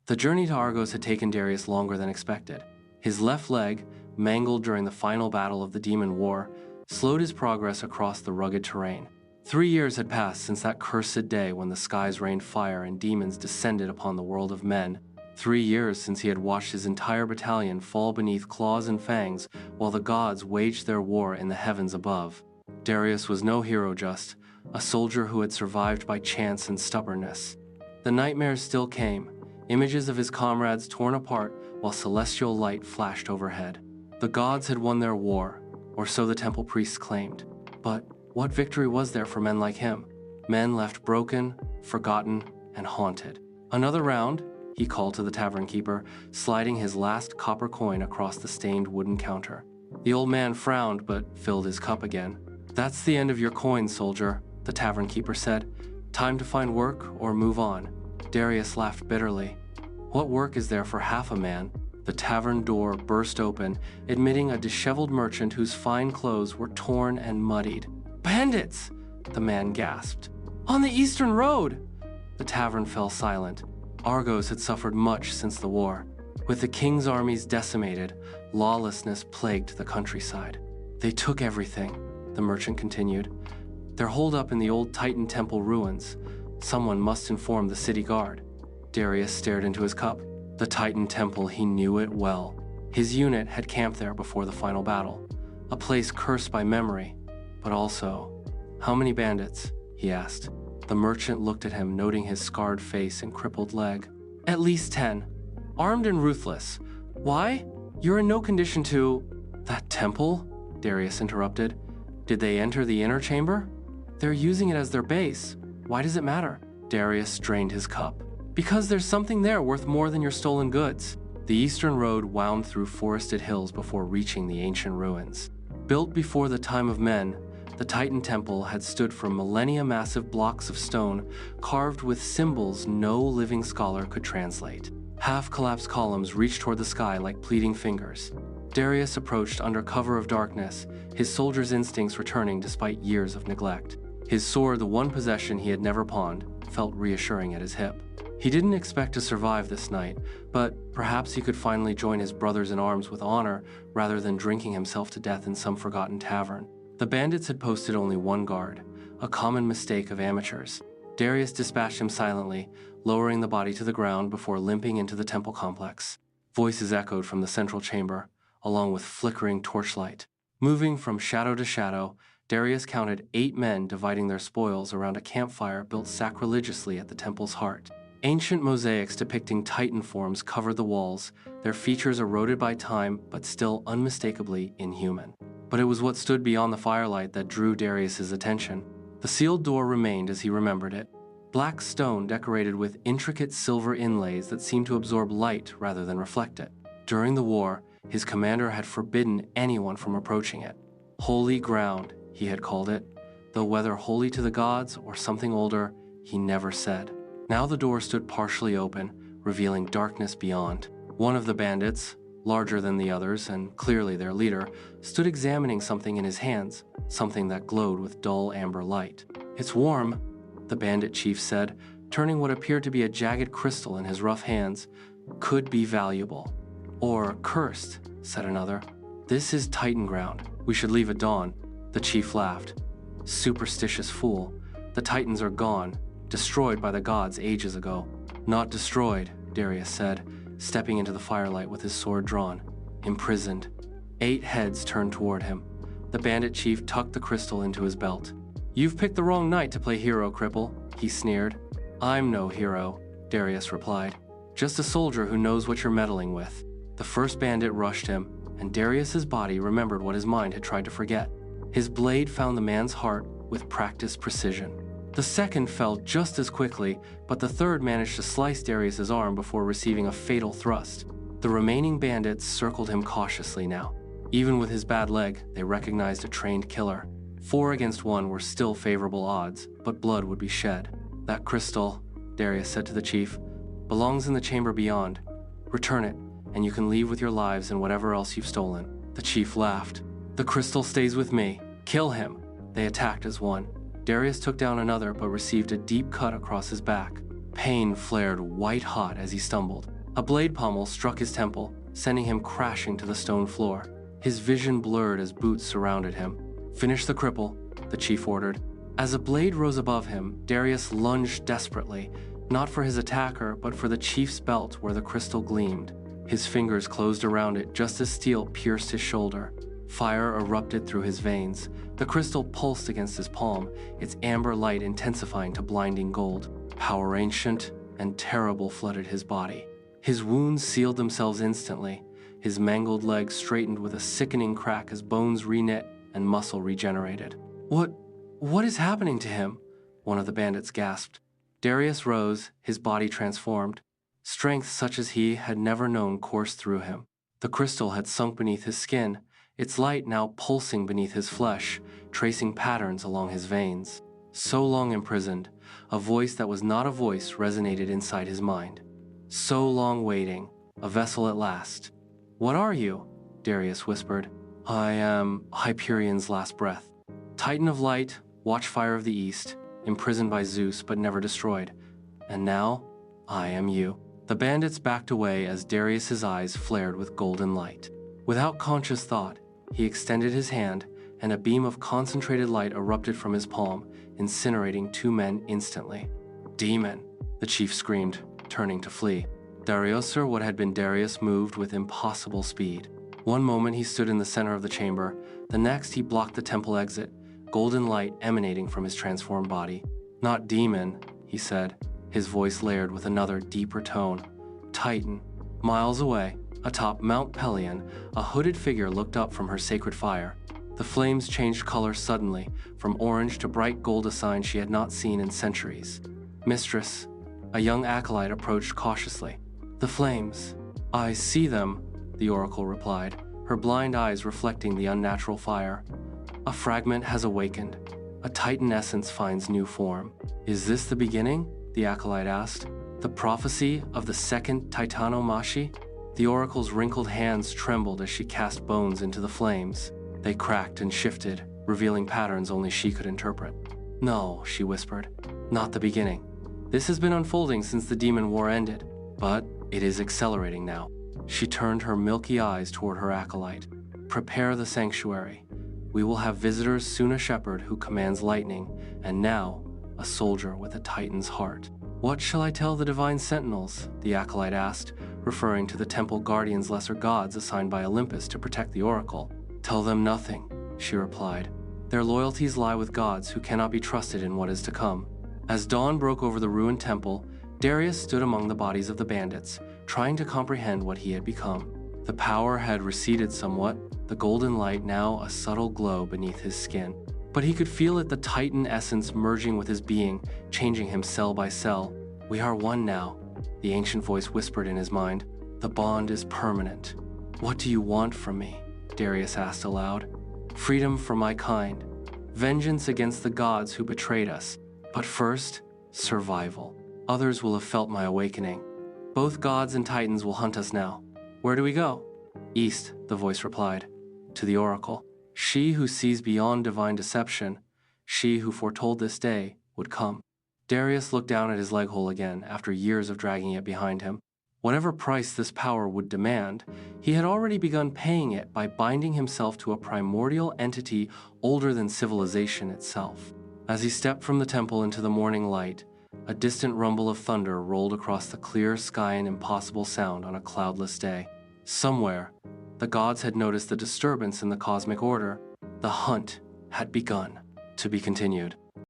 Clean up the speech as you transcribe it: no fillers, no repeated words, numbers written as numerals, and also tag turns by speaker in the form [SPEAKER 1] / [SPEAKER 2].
[SPEAKER 1] The journey to Argos had taken Darius longer than expected. His left leg, mangled during the final battle of the Demon War, slowed his progress across the rugged terrain. 3 years had passed since that cursed day when the skies rained fire and demons descended upon the world of men. 3 years since he had watched his entire battalion fall beneath claws and fangs while the gods waged their war in the heavens above. Darius was no hero, just a soldier who had survived by chance and stubbornness. The nightmares still came, images of his comrades torn apart while celestial light flashed overhead. The gods had won their war, or so the temple priests claimed. But what victory was there for men like him? Men left broken, forgotten, and haunted. Another round, he called to the tavern keeper, sliding his last copper coin across the stained wooden counter. The old man frowned but filled his cup again. "That's the end of your coin, soldier," the tavern keeper said. "Time to find work or move on." Darius laughed bitterly. What work is there for half a man? The tavern door burst open, admitting a disheveled merchant whose fine clothes were torn and muddied. "Bandits!" the man gasped. "On the eastern road!" The tavern fell silent. Argos had suffered much since the war. With the king's armies decimated, lawlessness plagued the countryside. "They took everything," the merchant continued. "They're holed up in the old Titan temple ruins. Someone must inform the city guard." Darius stared into his cup. The Titan temple, he knew it well. His unit had camped there before the final battle. A place cursed by memory, but also... "How many bandits?" he asked. The merchant looked at him, noting his scarred face and crippled leg. "At least 10. Armed and ruthless. Why? You're in no condition to..." "That temple?" Darius interrupted. "Did they enter the inner chamber?" "They're using it as their base. Why does it matter?" Darius drained his cup. "Because there's something there worth more than your stolen goods." The eastern road wound through forested hills before reaching the ancient ruins. Built before the time of men, the Titan Temple had stood for millennia, massive blocks of stone carved with symbols no living scholar could translate. Half-collapsed columns reached toward the sky like pleading fingers. Darius approached under cover of darkness, his soldier's instincts returning despite years of neglect. His sword, the one possession he had never pawned, felt reassuring at his hip. He didn't expect to survive this night, but perhaps he could finally join his brothers in arms with honor rather than drinking himself to death in some forgotten tavern. The bandits had posted only one guard, a common mistake of amateurs. Darius dispatched him silently, lowering the body to the ground before limping into the temple complex. Voices echoed from the central chamber, along with flickering torchlight. Moving from shadow to shadow, Darius counted 8 men dividing their spoils around a campfire built sacrilegiously at the temple's heart. Ancient mosaics depicting Titan forms covered the walls, their features eroded by time but still unmistakably inhuman. But it was what stood beyond the firelight that drew Darius's attention. The sealed door remained as he remembered it. Black stone decorated with intricate silver inlays that seemed to absorb light rather than reflect it. During the war, his commander had forbidden anyone from approaching it. Holy ground, he had called it, though whether holy to the gods or something older, he never said. Now the door stood partially open, revealing darkness beyond. One of the bandits, larger than the others and clearly their leader, stood examining something in his hands, something that glowed with dull amber light. "It's warm," the bandit chief said, turning what appeared to be a jagged crystal in his rough hands. "Could be valuable." "Or cursed," said another. "This is Titan ground. We should leave at dawn." The chief laughed. "Superstitious fool. The Titans are gone, destroyed by the gods ages ago." "Not destroyed," Darius said, stepping into the firelight with his sword drawn. "Imprisoned." 8 heads turned toward him. The bandit chief tucked the crystal into his belt. "You've picked the wrong night to play hero, cripple," he sneered. "I'm no hero," Darius replied. "Just a soldier who knows what you're meddling with." The first bandit rushed him, and Darius's body remembered what his mind had tried to forget. His blade found the man's heart with practiced precision. The second fell just as quickly, but the third managed to slice Darius's arm before receiving a fatal thrust. The remaining bandits circled him cautiously now. Even with his bad leg, they recognized a trained killer. 4 against 1 were still favorable odds, but blood would be shed. "That crystal," Darius said to the chief, "belongs in the chamber beyond. Return it, and you can leave with your lives and whatever else you've stolen." The chief laughed. "The crystal stays with me. Kill him." They attacked as one. Darius took down another but received a deep cut across his back. Pain flared white-hot as he stumbled. A blade pommel struck his temple, sending him crashing to the stone floor. His vision blurred as boots surrounded him. "Finish the cripple," the chief ordered. As a blade rose above him, Darius lunged desperately, not for his attacker, but for the chief's belt where the crystal gleamed. His fingers closed around it just as steel pierced his shoulder. Fire erupted through his veins. The crystal pulsed against his palm, its amber light intensifying to blinding gold. Power ancient and terrible flooded his body. His wounds sealed themselves instantly. His mangled legs straightened with a sickening crack as bones reknit and muscle regenerated. What is happening to him?" one of the bandits gasped. Darius rose, his body transformed. Strength such as he had never known coursed through him. The crystal had sunk beneath his skin, its light now pulsing beneath his flesh, tracing patterns along his veins. So long imprisoned, a voice that was not a voice resonated inside his mind. So long waiting, a vessel at last. "What are you?" Darius whispered. "I am Hyperion's last breath. Titan of light, watchfire of the east, imprisoned by Zeus but never destroyed. And now, I am you." The bandits backed away as Darius's eyes flared with golden light. Without conscious thought, he extended his hand, and a beam of concentrated light erupted from his palm, incinerating two men instantly. "Demon!" the chief screamed, turning to flee. Darius, or what had been Darius, moved with impossible speed. One moment he stood in the center of the chamber, the next he blocked the temple exit, golden light emanating from his transformed body. "Not demon," he said, his voice layered with another, deeper tone. "Titan." Miles away, atop Mount Pelion, a hooded figure looked up from her sacred fire. The flames changed color suddenly, from orange to bright gold, a sign she had not seen in centuries. "Mistress," a young acolyte approached cautiously. "The flames." "I see them," the oracle replied, her blind eyes reflecting the unnatural fire. "A fragment has awakened. A Titan essence finds new form." "Is this the beginning?" the acolyte asked. "The prophecy of the second Titanomachi?" The oracle's wrinkled hands trembled as she cast bones into the flames. They cracked and shifted, revealing patterns only she could interpret. "No," she whispered, "not the beginning. This has been unfolding since the demon war ended, but it is accelerating now." She turned her milky eyes toward her acolyte. "Prepare the sanctuary. We will have visitors, soon a shepherd who commands lightning, and now a soldier with a Titan's heart." "What shall I tell the divine sentinels?" the acolyte asked, referring to the temple guardians, lesser gods assigned by Olympus to protect the oracle. "Tell them nothing," she replied. "Their loyalties lie with gods who cannot be trusted in what is to come." As dawn broke over the ruined temple, Darius stood among the bodies of the bandits, trying to comprehend what he had become. The power had receded somewhat, the golden light now a subtle glow beneath his skin. But he could feel it, the Titan essence merging with his being, changing him cell by cell. "We are one now," the ancient voice whispered in his mind. "The bond is permanent." "What do you want from me?" Darius asked aloud. "Freedom for my kind. Vengeance against the gods who betrayed us. But first, survival. Others will have felt my awakening. Both gods and Titans will hunt us now. Where do we go?" "East," the voice replied. "To the oracle. She who sees beyond divine deception, she who foretold this day, would come." Darius looked down at his leg hole again after years of dragging it behind him. Whatever price this power would demand, he had already begun paying it by binding himself to a primordial entity older than civilization itself. As he stepped from the temple into the morning light, a distant rumble of thunder rolled across the clear sky, an impossible sound on a cloudless day. Somewhere, the gods had noticed the disturbance in the cosmic order. The hunt had begun. To be continued.